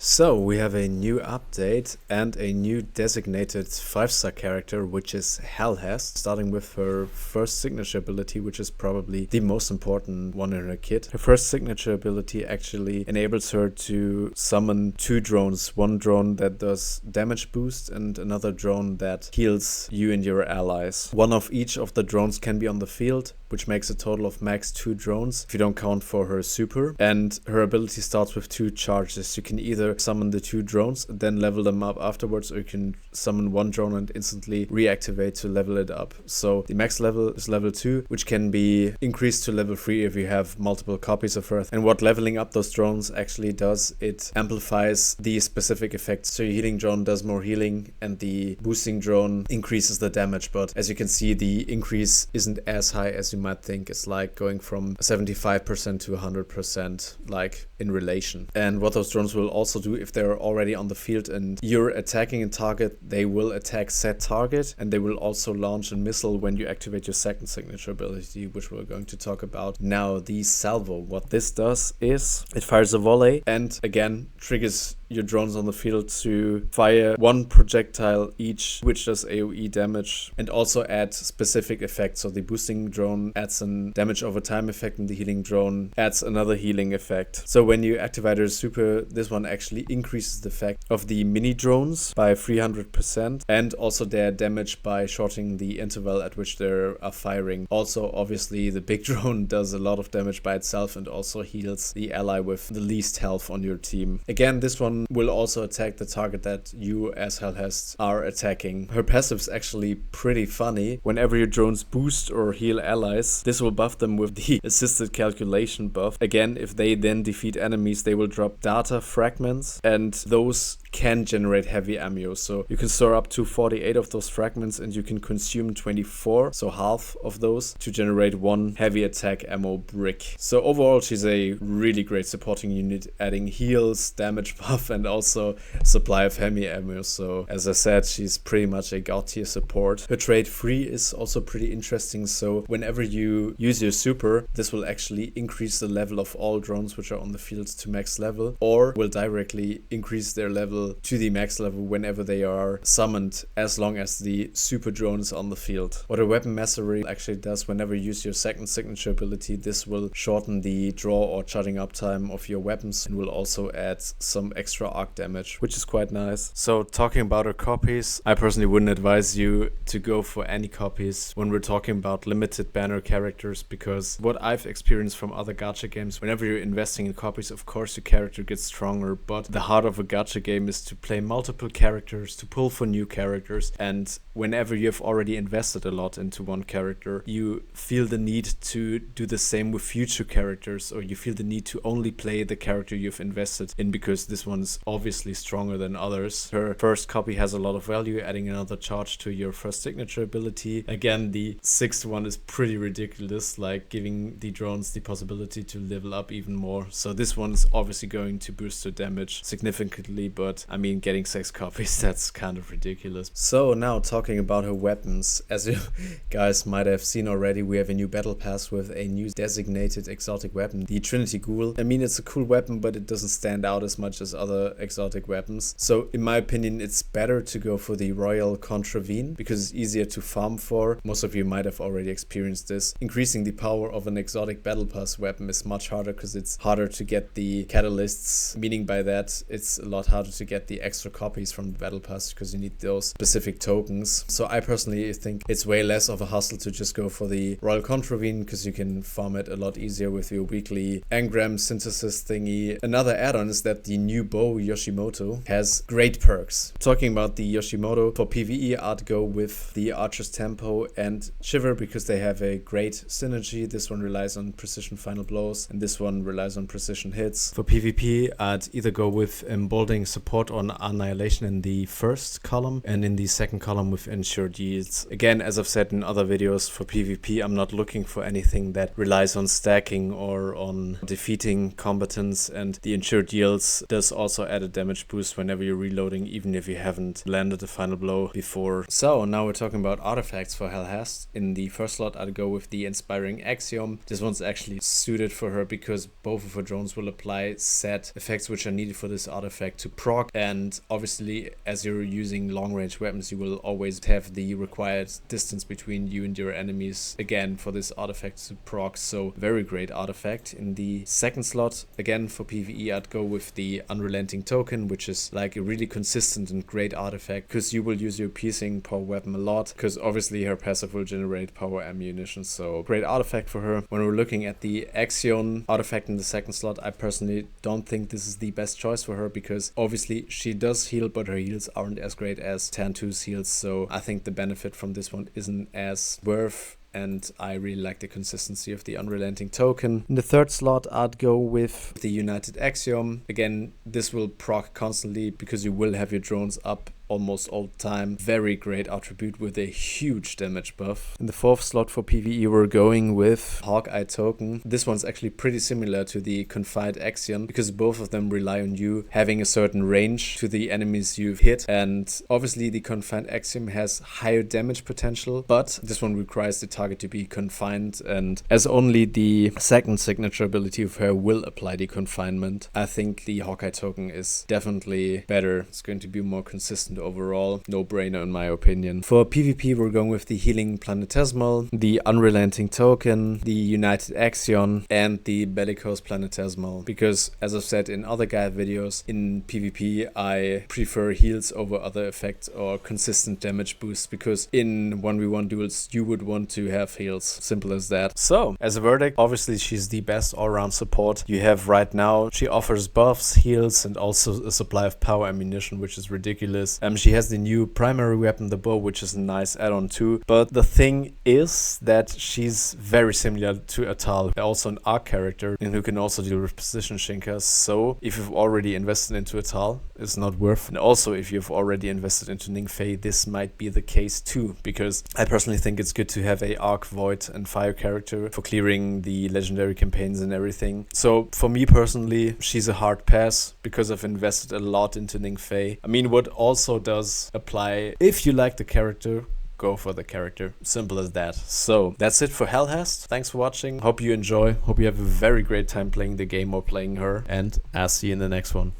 So we have a new update and a new designated 5-star character, which is Helhest, starting with her first signature ability, which is probably the most important one in her kit. Her first signature ability actually enables her to summon two drones, one drone that does damage boost and another drone that heals you and your allies. One of each of the drones can be on the field, which makes a total of max 2 drones if you don't count for her super. And her ability starts with 2 charges. You can either summon the 2 drones, then level them up afterwards, or you can summon 1 drone and instantly reactivate to level it up. So the max level is level 2, which can be increased to level 3 if you have multiple copies of her. And what leveling up those drones actually does, it amplifies the specific effects. So your healing drone does more healing and the boosting drone increases the damage. But as you can see, the increase isn't as high as you might think. It's like going from 75% to 100%, like in relation. And what those drones will also do, if they're already on the field and you're attacking a target, they will attack said target, and they will also launch a missile when you activate your second signature ability, which we're going to talk about now, the salvo. What this does is it fires a volley and again triggers your drones on the field to fire 1 projectile each, which does AoE damage and also add specific effects. So the boosting drone adds an damage over time effect and the healing drone adds another healing effect. So when you activate her super, this one actually increases the effect of the mini drones by 300% and also their damage by shortening the interval at which they are firing. Also, obviously, the big drone does a lot of damage by itself and also heals the ally with the least health on your team. Again, this one will also attack the target that you as Helhest are attacking. Her passive is actually pretty funny. Whenever your drones boost or heal allies, this will buff them with the assisted calculation buff. Again, if they then defeat enemies, they will drop data fragments, and those can generate heavy ammo. So you can store up to 48 of those fragments and you can consume 24, so half of those, to generate 1 heavy attack ammo brick. So overall, she's a really great supporting unit, adding heals, damage buff, and also supply of heavy ammo. So as I said, she's pretty much a god tier support. Her trade 3 is also pretty interesting. So whenever you use your super, this will actually increase the level of all drones which are on the field to max level, or will directly increase their level to the max level whenever they are summoned, as long as the super drone is on the field. What a weapon mastery actually does, whenever you use your second signature ability, this will shorten the draw or charging up time of your weapons and will also add some extra arc damage, which is quite nice. So talking about her copies, I personally wouldn't advise you to go for any copies when we're talking about limited banner characters, because what I've experienced from other gacha games, whenever you're investing in copies, of course your character gets stronger, but the heart of a gacha game is to play multiple characters, to pull for new characters, and whenever you have already invested a lot into one character, you feel the need to do the same with future characters, or you feel the need to only play the character you've invested in because this one's obviously stronger than others. Her first copy has a lot of value, adding another charge to your first signature ability. Again, the 6th one is pretty ridiculous, like giving the drones the possibility to level up even more. So this one's obviously going to boost her damage significantly, but I mean, getting 6 copies, that's kind of ridiculous. So now talking about her weapons, as you guys might have seen already, we have a new battle pass with a new designated exotic weapon, the Trinity Ghoul. I mean, it's a cool weapon, but it doesn't stand out as much as other exotic weapons. So in my opinion, it's better to go for the Royal Contravene because it's easier to farm for. Most of you might have already experienced this. Increasing the power of an exotic battle pass weapon is much harder because it's harder to get the catalysts, meaning by that it's a lot harder to get the extra copies from the battle pass because you need those specific tokens. So I personally think it's way less of a hustle to just go for the Royal Contravene because you can farm it a lot easier with your weekly engram synthesis thingy. Another add-on is that the new bow Yoshimoto has great perks. Talking about the Yoshimoto, for PvE I'd go with the Archer's Tempo and Shiver because they have a great synergy. This one relies on precision final blows and this one relies on precision hits. For PvP I'd either go with Emboldening Support on Annihilation in the first column and in the second column with Ensured Yields. Again, as I've said in other videos, for PvP I'm not looking for anything that relies on stacking or on defeating combatants, and the Ensured Yields does also also add a damage boost whenever you're reloading, even if you haven't landed the final blow before. So now we're talking about artifacts for Helhest. In the first slot, I'd go with the Inspiring Axiom. This one's actually suited for her because both of her drones will apply set effects which are needed for this artifact to proc, and obviously as you're using long range weapons, you will always have the required distance between you and your enemies again for this artifact to proc. So very great artifact. In the second slot, again for PvE, I'd go with the Unrelenting Token, which is like a really consistent and great artifact because you will use your piercing power weapon a lot, because obviously her passive will generate power ammunition. So great artifact for her. When we're looking at the Axion artifact in the second slot, I personally don't think this is the best choice for her because obviously she does heal, but her heals aren't as great as Tan2's heals. So I think the benefit from this one isn't as worth, and I really like the consistency of the Unrelenting Token. In the third slot, I'd go with the United Axiom. Again, this will proc constantly because you will have your drones up almost all the time. Very great attribute with a huge damage buff. In the fourth slot for PvE, we're going with Hawkeye Token. This one's actually pretty similar to the Confined Axiom because both of them rely on you having a certain range to the enemies you've hit, and obviously the Confined Axiom has higher damage potential, but this one requires the target to be confined, and as only the second signature ability of her will apply the confinement, I think the Hawkeye Token is definitely better. It's going to be more consistent overall. No brainer in my opinion. For PvP, we're going with the Healing Planetesimal, the Unrelenting Token, the United Axion, and the Bellicose Planetesimal, because as I've said in other guide videos, in PvP I prefer heals over other effects or consistent damage boosts, because in 1v1 duels you would want to have heals. Simple as that. So as a verdict, obviously she's the best all-round support you have right now. She offers buffs, heals, and also a supply of power ammunition, which is ridiculous. She has the new primary weapon, the bow, which is a nice add-on too. But the thing is that she's very similar to Atal, also an arc character, and who can also deal with position shinkas. So if you've already invested into Atal, it's not worth. And also if you've already invested into Ningfei, this might be the case too, because I personally think it's good to have a arc, void, and fire character for clearing the legendary campaigns and everything. So for me personally, she's a hard pass because I've invested a lot into Ningfei. I mean, what also does apply, if you like the character, go for the character. Simple as that. So that's it for Helhest. Thanks for watching. Hope you enjoy. Hope you have a very great time playing the game or playing her, and I'll see you in the next one.